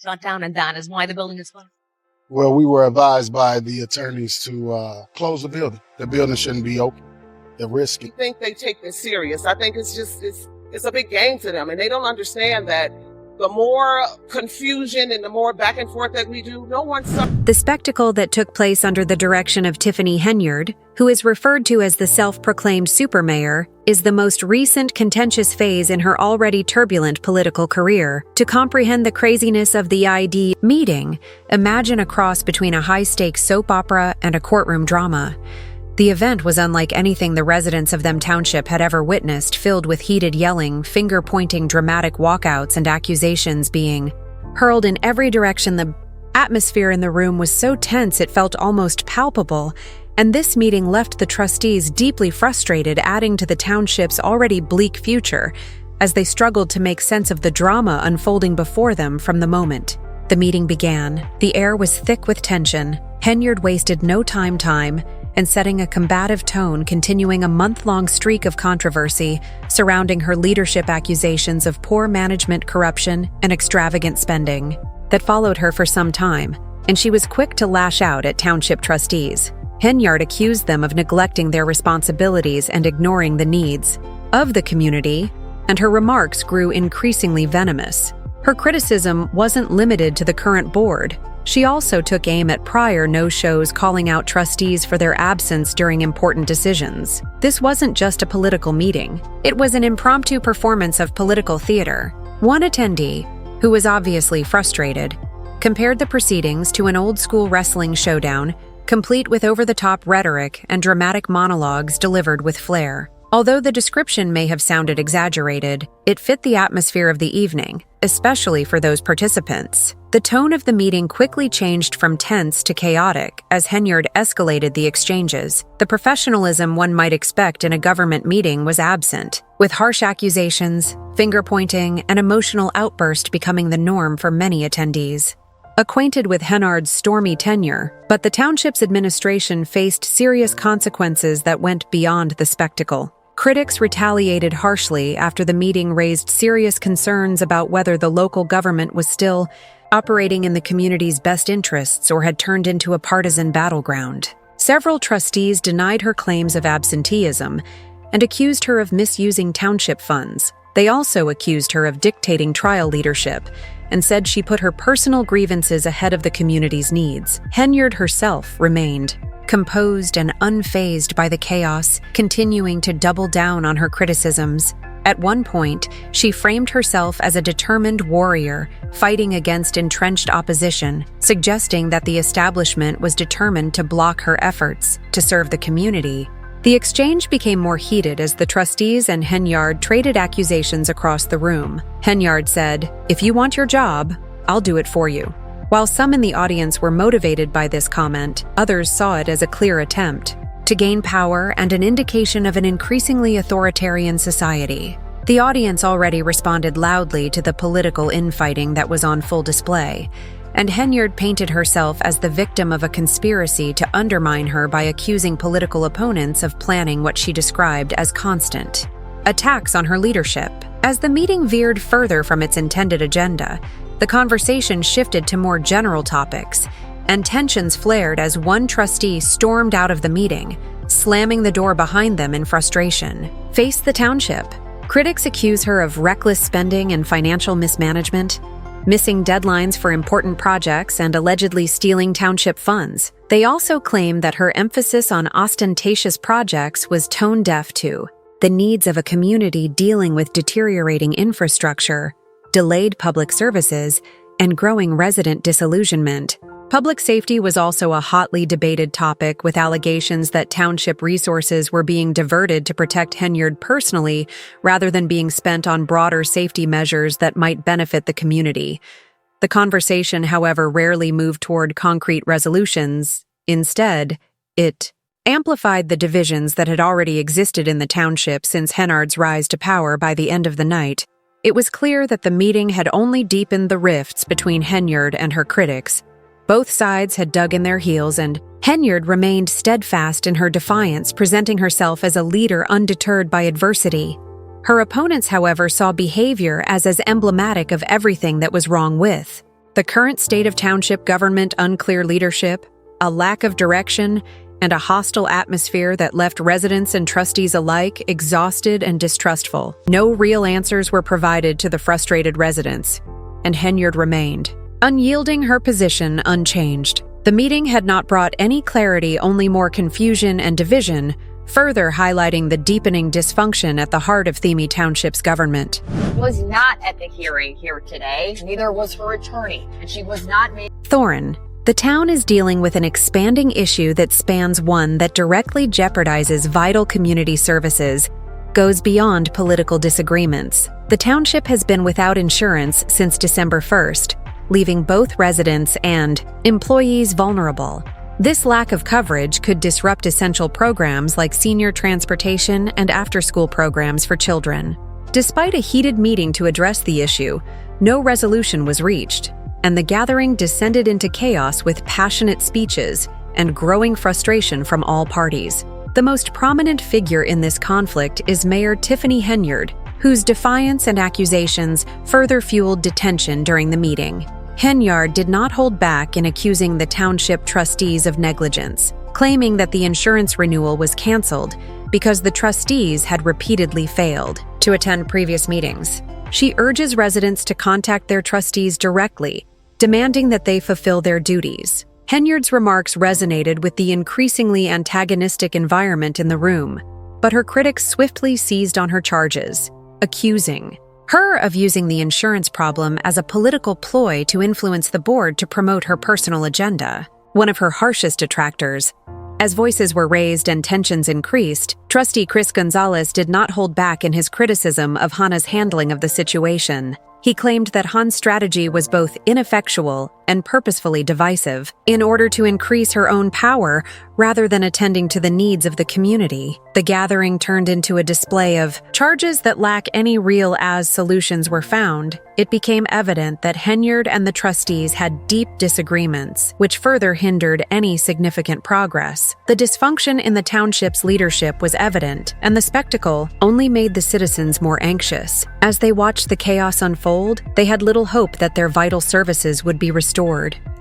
shut down, and that is why the building is closed? Well, we were advised by the attorneys to close the building. The building shouldn't be open. They're risky. I think they take this serious. I think it's a big game to them, and they don't understand that the more confusion and the more back and forth that we do, no one's... The spectacle that took place under the direction of Tiffany Henyard, who is referred to as the self-proclaimed supermayor, is the most recent contentious phase in her already turbulent political career. To comprehend the craziness of the ID meeting, imagine a cross between a high-stakes soap opera and a courtroom drama. The event was unlike anything the residents of Them Township had ever witnessed, filled with heated yelling, finger-pointing dramatic walkouts, and accusations being hurled in every direction. The atmosphere in the room was so tense it felt almost palpable, and this meeting left the trustees deeply frustrated, adding to the township's already bleak future as they struggled to make sense of the drama unfolding before them from the moment the meeting began. The air was thick with tension. Henyard wasted no time and setting a combative tone, continuing a month-long streak of controversy surrounding her leadership accusations of poor management, corruption, and extravagant spending that followed her for some time, and she was quick to lash out at township trustees. Henyard accused them of neglecting their responsibilities and ignoring the needs of the community, and her remarks grew increasingly venomous. Her criticism wasn't limited to the current board. She also took aim at prior no-shows, calling out trustees for their absence during important decisions. This wasn't just a political meeting. It was an impromptu performance of political theater. One attendee, who was obviously frustrated, compared the proceedings to an old-school wrestling showdown, complete with over-the-top rhetoric and dramatic monologues delivered with flair. Although the description may have sounded exaggerated, it fit the atmosphere of the evening, especially for those participants. The tone of the meeting quickly changed from tense to chaotic as Henyard escalated the exchanges. The professionalism one might expect in a government meeting was absent, with harsh accusations, finger-pointing, and emotional outburst becoming the norm for many attendees. Acquainted with Henyard's stormy tenure, but the township's administration faced serious consequences that went beyond the spectacle. Critics retaliated harshly after the meeting raised serious concerns about whether the local government was still operating in the community's best interests or had turned into a partisan battleground. Several trustees denied her claims of absenteeism and accused her of misusing township funds. They also accused her of dictating trial leadership and said she put her personal grievances ahead of the community's needs. Henyard herself remained composed and unfazed by the chaos, continuing to double down on her criticisms. At one point, she framed herself as a determined warrior, fighting against entrenched opposition, suggesting that the establishment was determined to block her efforts to serve the community. The exchange became more heated as the trustees and Henyard traded accusations across the room. Henyard said, "If you want your job, I'll do it for you." While some in the audience were motivated by this comment, others saw it as a clear attempt to gain power and an indication of an increasingly authoritarian society. The audience already responded loudly to the political infighting that was on full display, and Henyard painted herself as the victim of a conspiracy to undermine her by accusing political opponents of planning what she described as constant attacks on her leadership. As the meeting veered further from its intended agenda, the conversation shifted to more general topics, and tensions flared as one trustee stormed out of the meeting, slamming the door behind them in frustration. Face the township. Critics accuse her of reckless spending and financial mismanagement, missing deadlines for important projects, and allegedly stealing township funds. They also claim that her emphasis on ostentatious projects was tone-deaf to the needs of a community dealing with deteriorating infrastructure, delayed public services, and growing resident disillusionment. Public safety was also a hotly debated topic, with allegations that township resources were being diverted to protect Henyard personally rather than being spent on broader safety measures that might benefit the community. The conversation, however, rarely moved toward concrete resolutions. Instead, it amplified the divisions that had already existed in the township since Henyard's rise to power. By the end of the night, it was clear that the meeting had only deepened the rifts between Henyard and her critics. Both sides had dug in their heels, and Henyard remained steadfast in her defiance, presenting herself as a leader undeterred by adversity. Her opponents, however, saw behavior as emblematic of everything that was wrong with The current state of township government, unclear leadership, a lack of direction, and a hostile atmosphere that left residents and trustees alike exhausted and distrustful. No real answers were provided to the frustrated residents, and Henyard remained, unyielding, her position unchanged. The meeting had not brought any clarity, only more confusion and division, further highlighting the deepening dysfunction at the heart of Theme Township's government. Was not at the hearing here today. Neither was her attorney, and she was not made. Thorne. The town is dealing with an expanding issue that spans one that directly jeopardizes vital community services, goes beyond political disagreements. The township has been without insurance since December 1st, leaving both residents and employees vulnerable. This lack of coverage could disrupt essential programs like senior transportation and after-school programs for children. Despite a heated meeting to address the issue, no resolution was reached, and the gathering descended into chaos with passionate speeches and growing frustration from all parties. The most prominent figure in this conflict is Mayor Tiffany Henyard, whose defiance and accusations further fueled detention during the meeting. Henyard did not hold back in accusing the township trustees of negligence, claiming that the insurance renewal was canceled because the trustees had repeatedly failed to attend previous meetings. She urges residents to contact their trustees directly, demanding that they fulfill their duties. Henyard's remarks resonated with the increasingly antagonistic environment in the room, but her critics swiftly seized on her charges, accusing her of using the insurance problem as a political ploy to influence the board to promote her personal agenda. One of her harshest detractors. As voices were raised and tensions increased, Trustee Chris Gonzalez did not hold back in his criticism of Hannah's handling of the situation. He claimed that Han's strategy was both ineffectual and purposefully divisive in order to increase her own power rather than attending to the needs of the community. The gathering turned into a display of charges that lack any real as solutions were found. It became evident that Henyard and the trustees had deep disagreements, which further hindered any significant progress. The dysfunction in the township's leadership was evident, and the spectacle only made the citizens more anxious. As they watched the chaos unfold, they had little hope that their vital services would be restored.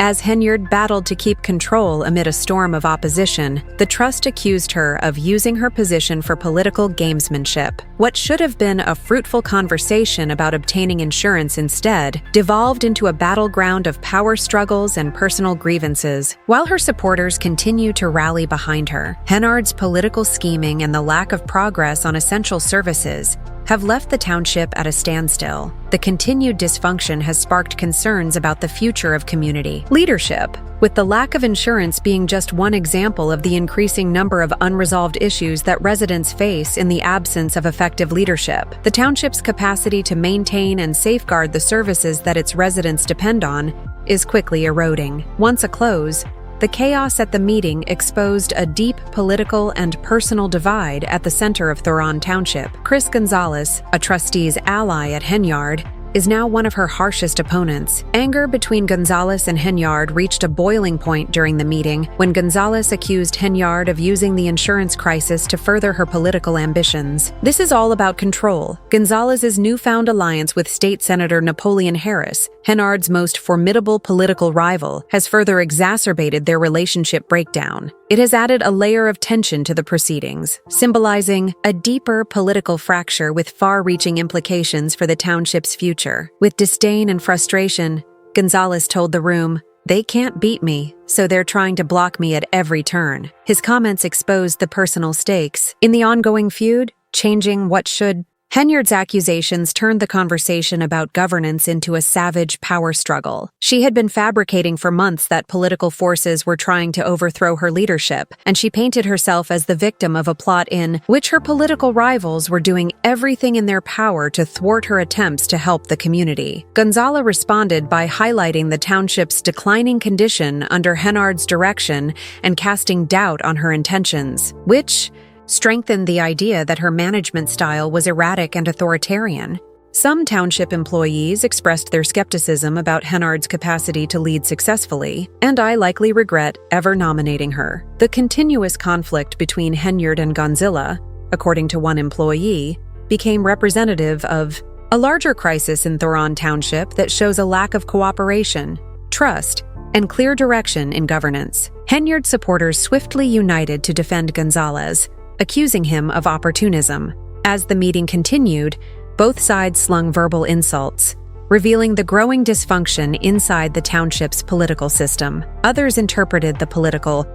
As Henyard battled to keep control amid a storm of opposition, the trust accused her of using her position for political gamesmanship. What should have been a fruitful conversation about obtaining insurance instead devolved into a battleground of power struggles and personal grievances. While her supporters continue to rally behind her, Henyard's political scheming and the lack of progress on essential services have left the township at a standstill. The continued dysfunction has sparked concerns about the future of community leadership, with the lack of insurance being just one example of the increasing number of unresolved issues that residents face in the absence of effective leadership. The township's capacity to maintain and safeguard the services that its residents depend on is quickly eroding. Once a close, the chaos at the meeting exposed a deep political and personal divide at the center of Thorne Township. Chris Gonzalez, a trustee's ally at Henyard, is now one of her harshest opponents. Anger between Gonzalez and Henyard reached a boiling point during the meeting when Gonzalez accused Henyard of using the insurance crisis to further her political ambitions. This is all about control. Gonzalez's newfound alliance with State Senator Napoleon Harris, Henyard's most formidable political rival, has further exacerbated their relationship breakdown. It has added a layer of tension to the proceedings, symbolizing a deeper political fracture with far-reaching implications for the township's future. With disdain and frustration, Gonzalez told the room, "They can't beat me, so they're trying to block me at every turn." His comments exposed the personal stakes in the ongoing feud, changing what should. Henyard's accusations turned the conversation about governance into a savage power struggle. She had been fabricating for months that political forces were trying to overthrow her leadership, and she painted herself as the victim of a plot in which her political rivals were doing everything in their power to thwart her attempts to help the community. Gonzalez responded by highlighting the township's declining condition under Henyard's direction and casting doubt on her intentions, which strengthened the idea that her management style was erratic and authoritarian. Some township employees expressed their skepticism about Henyard's capacity to lead successfully, and I likely regret ever nominating her. The continuous conflict between Henyard and Gonzalez, according to one employee, became representative of A larger crisis in Thoron Township that shows a lack of cooperation, trust, and clear direction in governance. Henyard supporters swiftly united to defend Gonzalez, accusing him of opportunism. As the meeting continued, both sides slung verbal insults, revealing the growing dysfunction inside the township's political system. Others interpreted the political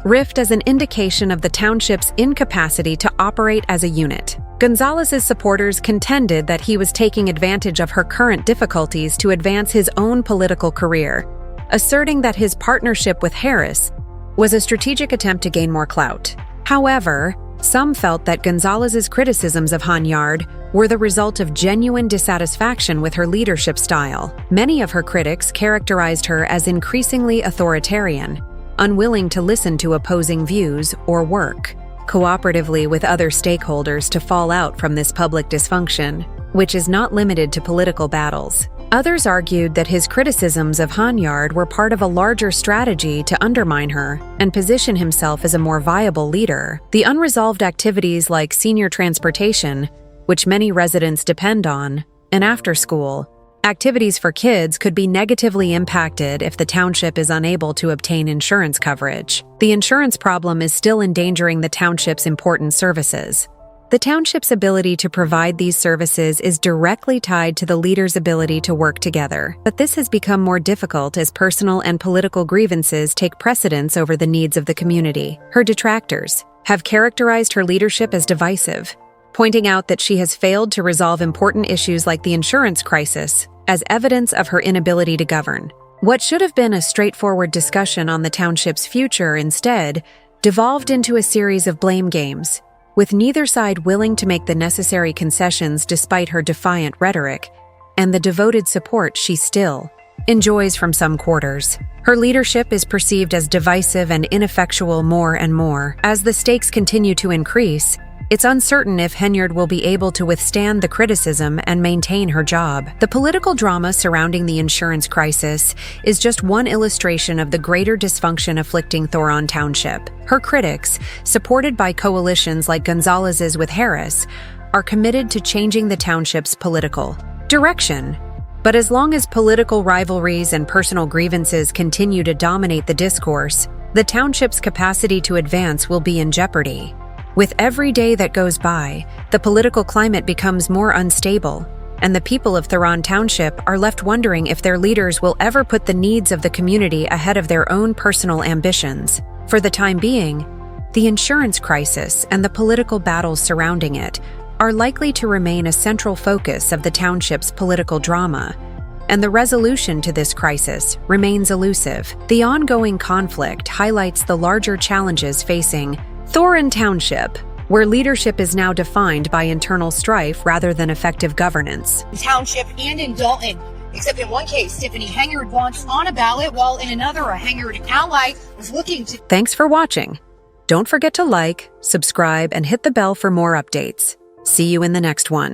rift as an indication of the township's incapacity to operate as a unit. Gonzalez's supporters contended that he was taking advantage of her current difficulties to advance his own political career, asserting that his partnership with Harris was a strategic attempt to gain more clout. However, some felt that Gonzalez's criticisms of Henyard were the result of genuine dissatisfaction with her leadership style. Many of her critics characterized her as increasingly authoritarian, unwilling to listen to opposing views or work cooperatively with other stakeholders to fall out from this public dysfunction, which is not limited to political battles. Others argued that his criticisms of Henyard were part of a larger strategy to undermine her and position himself as a more viable leader. The unresolved activities like senior transportation, which many residents depend on, and after-school activities for kids could be negatively impacted if the township is unable to obtain insurance coverage. The insurance problem is still endangering the township's important services. The township's ability to provide these services is directly tied to the leaders' ability to work together, but this has become more difficult as personal and political grievances take precedence over the needs of the community. Her detractors have characterized her leadership as divisive, pointing out that she has failed to resolve important issues like the insurance crisis as evidence of her inability to govern. What should have been a straightforward discussion on the township's future instead devolved into a series of blame games, with neither side willing to make the necessary concessions despite her defiant rhetoric and the devoted support she still enjoys from some quarters. Her leadership is perceived as divisive and ineffectual more and more. As the stakes continue to increase, it's uncertain if Henyard will be able to withstand the criticism and maintain her job. The political drama surrounding the insurance crisis is just one illustration of the greater dysfunction afflicting Thoron Township. Her critics, supported by coalitions like Gonzalez's with Harris, are committed to changing the township's political direction. But as long as political rivalries and personal grievances continue to dominate the discourse, the township's capacity to advance will be in jeopardy. With every day that goes by, the political climate becomes more unstable, and the people of Thoron Township are left wondering if their leaders will ever put the needs of the community ahead of their own personal ambitions. For the time being, the insurance crisis and the political battles surrounding it are likely to remain a central focus of the township's political drama, and the resolution to this crisis remains elusive. The ongoing conflict highlights the larger challenges facing Thoron Township, where leadership is now defined by internal strife rather than effective governance. Township and in Dalton, except in one case, Tiffany Henyard wants on a ballot, while in another, a Henyard ally was looking to... Thanks for watching. Don't forget to like, subscribe, and hit the bell for more updates. See you in the next one.